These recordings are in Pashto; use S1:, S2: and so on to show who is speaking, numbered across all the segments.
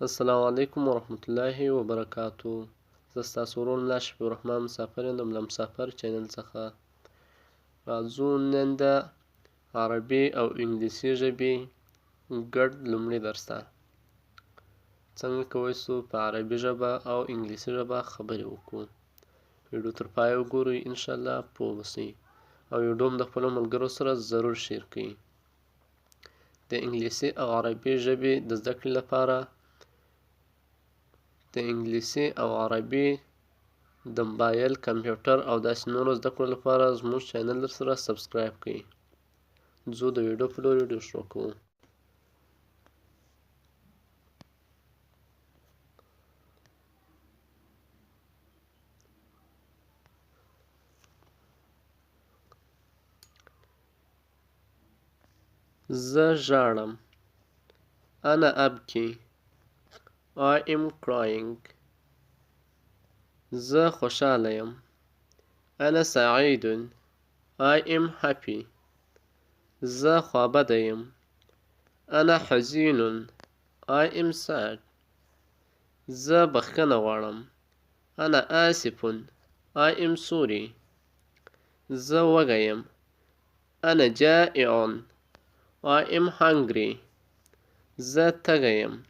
S1: السلام علیکم ورحمت الله وبرکاتو. زه ستاسو ورور ملا شفیع الرحمن مسافر یم د ملا مسافر چینل څخه. راځو نن د عربي او انګلیسي ژبې ګډ لومړي درس ته څنګه کولی سو په عربي ژبه او انګلیسي ژبه خبرې وکړو. ویډیو تر پایه وګورئ، انشاءالله پوه به سئ او ویډیو هم د خپلو ملګرو سره ضرور شیر کړئ. د انګلیسي او عربي ژبې د زده کړې لپاره د انګلیسي او عربي د موبایل، کمپیوټر او داسې نورو زده کړو لپاره زموږ چینل درسره سبسکرایب کړئ. ځو د ویډیو په لور ویډیو شروع کوو. زه ژاړم. أنا أبكي. I am crying. زه خوشحاله یم. أنا سعيد. I am happy. زه خوابدی یم. أنا حزين. I am sad. زه بخښنه غواړم. أنا آسف. I am sorry. زه وږی یم. أنا جائع. I am hungry. زه تږی یم.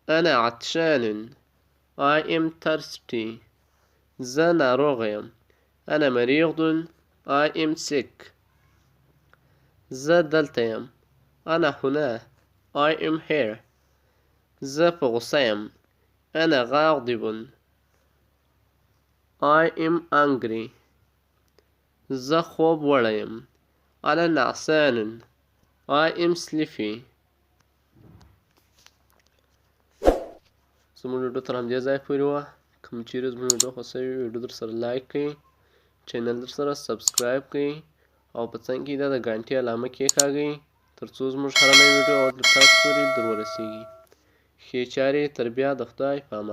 S1: أنا عطشان. I am thirsty. زه ناروغه یم. أنا مريض. I am sick. زه دلته یم. أنا هنا. I am here. زه په غوسه یم. أنا غاضب. I am angry. زه خوب وړی یم. أنا نعسان. I am sleepy. زموږ ویډیو تر همدې ځایه پورې وه. کوم چیرې زموږ ویډیو خوښوي ویډیو در سره لایک کړئ، چینل در سره سبسکرایب کړئ او په څنګ کې د ګانټې علامه کېکاږئ تر څو زموږ هره نوې ویډیو تاسو پورې در ورسیږي. ښې چارې تر بیا د خدای په امان.